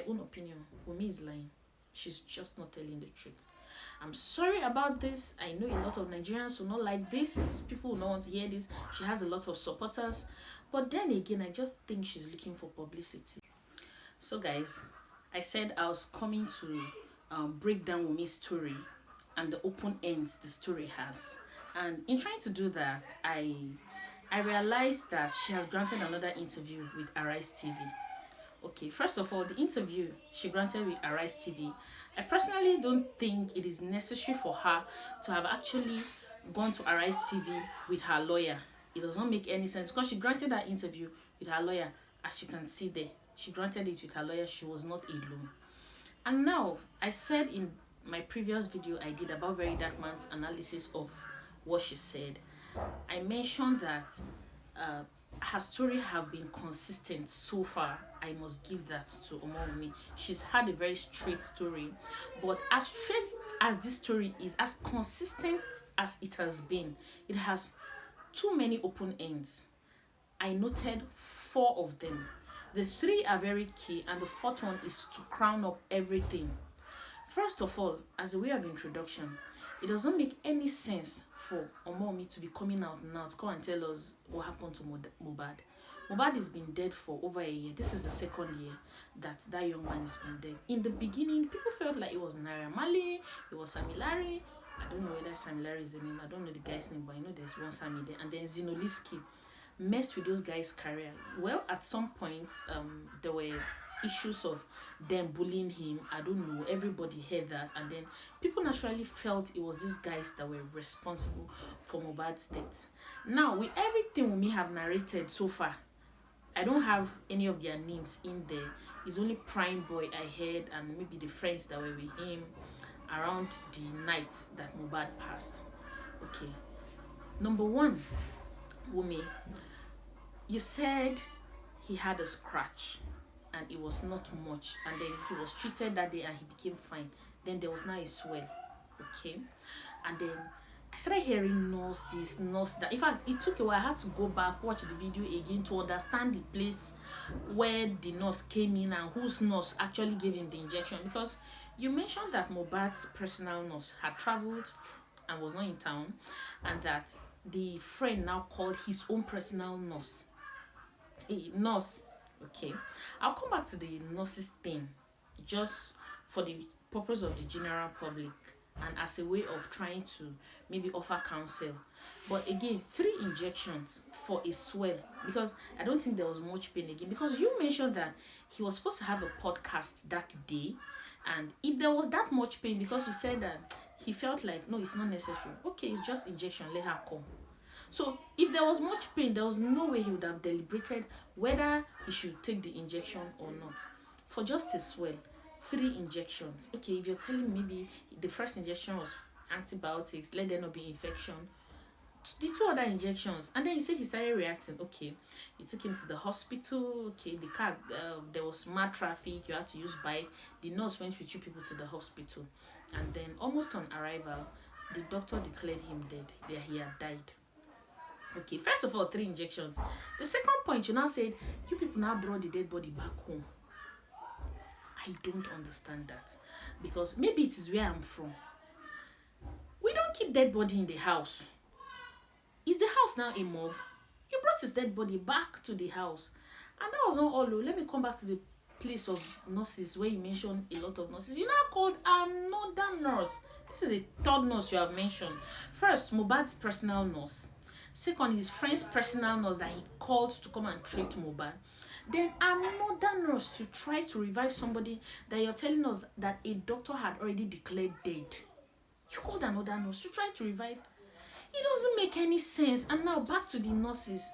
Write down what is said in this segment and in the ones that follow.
own opinion, Wunmi is lying. She's just not telling the truth. I'm sorry about this. I know a lot of Nigerians will not like this. People will not want to hear this. She has a lot of supporters. But then again, I just think she's looking for publicity. So guys, I said I was coming to break down Wunmi's story and the open ends the story has. And in trying to do that, I realized that she has granted another interview with Arise TV. Okay, first of all, the interview she granted with Arise TV, I personally don't think it is necessary for her to have actually gone to Arise TV with her lawyer. It does not make any sense because she granted that interview with her lawyer. As you can see there, she granted it with her lawyer. She was not alone. And now, I said in my previous video I did about Very Dark Man's analysis of what she said, I mentioned that her story have been consistent so far. I must give that to Wunmi. She's had a very straight story, but as straight as this story is, as consistent as it has been, it has too many open ends. I noted 4 of them. The 3 are very key, and the 4th one is to crown up everything. First of all, as a way of introduction, it does not make any sense for Wunmi to be coming out now to come and tell us what happened to Mohbad. Mohbad has been dead for over a year. This is the 2nd year that young man has been dead. In the beginning, people felt like it was Naira Marley, it was Sammy Larry. I don't know whether Sammy Larry is the name. I don't know the guy's name, but I know there's one Sammy there. And then Zinoliski messed with those guys' career. Well, at some point, there were issues of them bullying him. I don't know, everybody heard that, and then people naturally felt it was these guys that were responsible for Mohbad's death. Now, with everything we may have narrated so far, I don't have any of their names in there. It's only Prime Boy I heard, and maybe the friends that were with him around the night that Mohbad passed. Okay, number 1, Wunmi, you said he had a scratch and it was not much, and then he was treated that day and he became fine. Then there was now a swell. Okay, and then I started hearing nurse this, nurse that. In fact, it took a while. I had to go back, watch the video again to understand the place where the nurse came in and whose nurse actually gave him the injection, because you mentioned that Mohbad's personal nurse had traveled and was not in town, and that the friend now called his own personal nurse. Hey, nurse. Okay, I'll come back to the nurses thing just for the purpose of the general public and as a way of trying to maybe offer counsel. But again, 3 injections for a swell, because I don't think there was much pain again, because you mentioned that he was supposed to have a podcast that day, and if there was that much pain, because you said that he felt like, no, it's not necessary. Okay, it's just injection, let her come. So if there was much pain, there was no way he would have deliberated whether he should take the injection or not. For just a swell, 3 injections. Okay, if you're telling me maybe the first injection was antibiotics, let there not be infection. The 2 other injections, and then you say he started reacting. Okay, you took him to the hospital. Okay, the car, there was mad traffic, you had to use bike. The nurse went with you people to the hospital, and then almost on arrival, the doctor declared him dead, that he had died. Okay, first of all, 3 injections. The second point, you now said you people now brought the dead body back home. I don't understand that, because maybe it is where I'm from. We don't keep dead body in the house. Is the house now a morgue? You brought his dead body back to the house, and that was not all. Let me come back to the place of nurses where you mentioned a lot of nurses. You now called another nurse. This is a 3rd nurse you have mentioned. First, Mohbad's personal nurse. Second, his friend's personal nurse that he called to come and treat Mohbad. Then another nurse to try to revive somebody that you're telling us that a doctor had already declared dead. You called another nurse to try to revive. It doesn't make any sense. And now back to the nurses.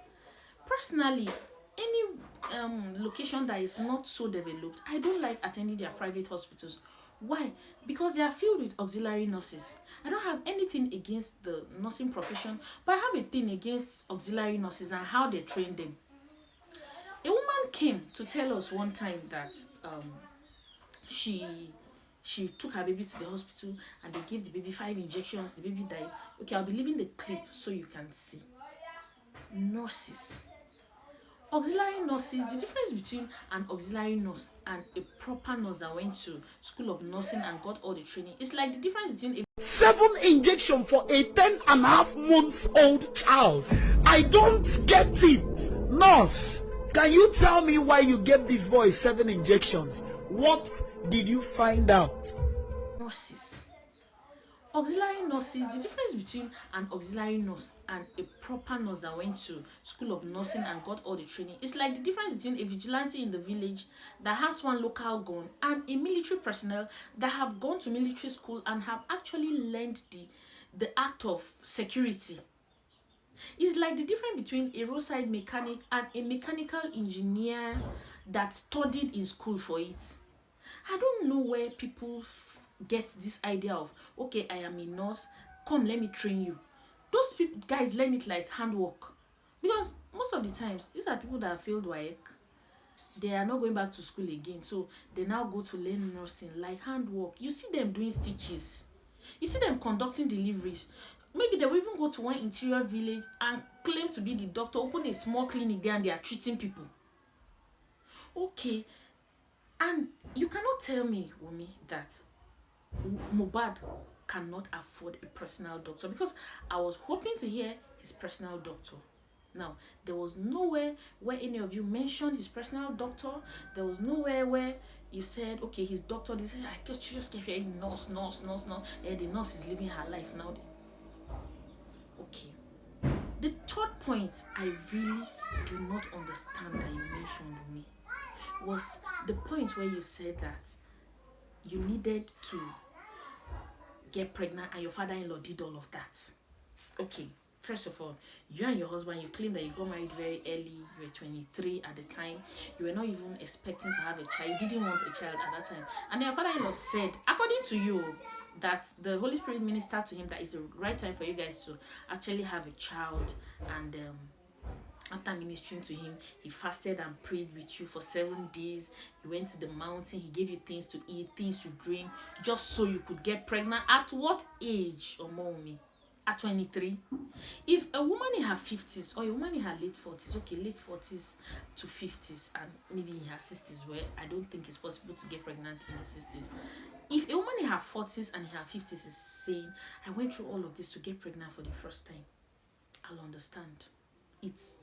Personally, any location that is not so developed, I don't like attending their private hospitals. Why? Because they are filled with auxiliary nurses. I don't have anything against the nursing profession, but I have a thing against auxiliary nurses and how they train them. A woman came to tell us one time that she took her baby to the hospital and they gave the baby 5 injections. The baby died. Okay, I'll be leaving the clip so you can see. Nurses. Auxiliary nurses, the difference between an auxiliary nurse and a proper nurse that went to school of nursing and got all the training, it's like the difference between a 7 injection for a 10.5 months old child. I don't get it. Nurse, can you tell me why you gave this boy 7 injections? What did you find out? nurses. Auxiliary nurses, the difference between an auxiliary nurse and a proper nurse that went to school of nursing and got all the training, it's like the difference between a vigilante in the village that has one local gun and a military personnel that have gone to military school and have actually learned the act of security. It's like the difference between a roadside mechanic and a mechanical engineer that studied in school for it. I don't know where people get this idea of, okay, I am a nurse, come let me train you. Those people, guys, learn it like handwork, because most of the times these are people that have failed WAEC. They are not going back to school again, so they now go to learn nursing like handwork. You see them doing stitches, you see them conducting deliveries. Maybe they will even go to one interior village and claim to be the doctor, open a small clinic there, and they are treating people. Okay, and you cannot tell me, Wunmi, that Mohbad cannot afford a personal doctor, because I was hoping to hear his personal doctor. Now, there was nowhere where any of you mentioned his personal doctor. There was nowhere where you said, okay, his doctor. They said, I can't just get hearing nurse. And the nurse is living her life now. Okay. The third point I really do not understand that you mentioned to me was the point where you said that you needed to get pregnant and your father-in-law did all of that. Okay, first of all, you and your husband, you claim that you got married very early. You were 23 at the time. You were not even expecting to have a child. You didn't want a child at that time. And your father-in-law said, according to you, that the Holy Spirit ministered to him that it's the right time for you guys to actually have a child. And after ministering to him, he fasted and prayed with you for 7 days. You went to the mountain. He gave you things to eat, things to drink, just so you could get pregnant. At what age, Omomi? At 23? If a woman in her 50s or a woman in her late 40s, okay, late 40s to 50s, and maybe in her 60s, where I don't think it's possible to get pregnant in the 60s. If a woman in her 40s and in her 50s is saying, I went through all of this to get pregnant for the first time, I'll understand. It's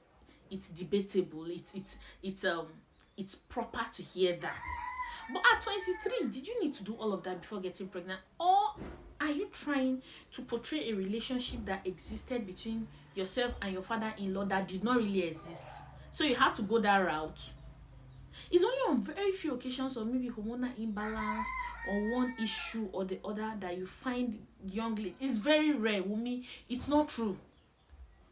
debatable. It's proper to hear that. But at 23, did you need to do all of that before getting pregnant? Or are you trying to portray a relationship that existed between yourself and your father-in-law that did not really exist? So you had to go that route? It's only on very few occasions, or maybe hormonal imbalance or one issue or the other, that you find young ladies. It's very rare, Wunmi. It's not true.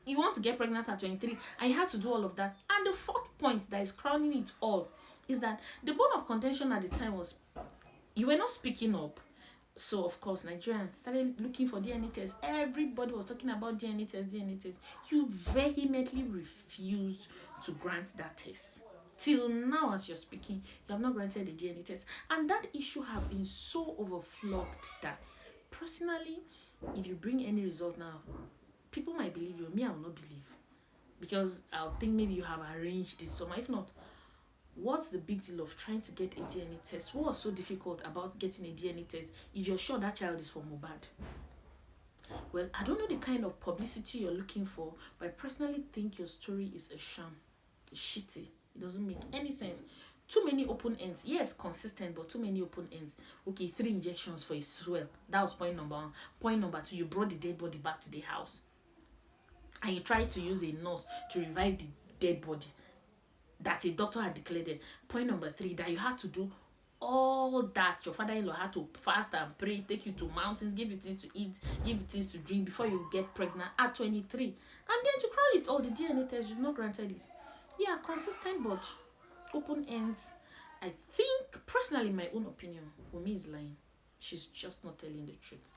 You want to get pregnant at 23 and you have to do all of that. And the fourth point that is crowning it all is that the bone of contention at the time was you were not speaking up. So of course Nigerians started looking for DNA tests. Everybody was talking about DNA tests. You vehemently refused to grant that test. Till now, as you're speaking, you have not granted the DNA test. And that issue has been so overflowed that personally, if you bring any result now, people might believe you. Me, I will not believe, because I'll think maybe you have arranged this somehow. If not, what's the big deal of trying to get a DNA test? What was so difficult about getting a DNA test if you're sure that child is from Mohbad? Well, I don't know the kind of publicity you're looking for, but I personally think your story is a sham. It's shitty. It doesn't make any sense. Too many open ends. Yes, consistent, but too many open ends. Okay, 3 injections for a swell. That was point number 1. Point number 2, you brought the dead body back to the house. And you tried to use a nurse to revive the dead body that a doctor had declared it. Point number 3, that you had to do all that. Your father-in-law had to fast and pray, take you to mountains, give you things to eat, give you things to drink before you get pregnant at 23. And then to crown it all, the DNA test, you not granted it. Yeah, consistent but open ends. I think, personally, my own opinion, Wunmi is lying. She's just not telling the truth.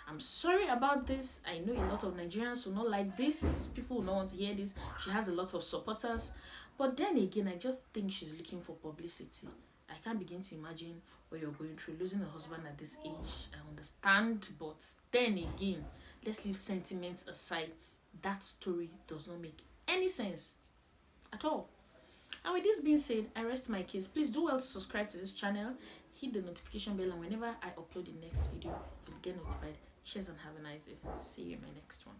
I'm sorry about this. I know a lot of Nigerians will not like this. People will not want to hear this. She has a lot of supporters. But then again, I just think she's looking for publicity. I can't begin to imagine what you're going through. Losing a husband at this age, I understand. But then again, let's leave sentiments aside. That story does not make any sense at all. And with this being said, I rest my case. Please do well to subscribe to this channel, hit the notification bell, and whenever I upload the next video, you'll get notified. Cheers and have a nice day. See you in my next one.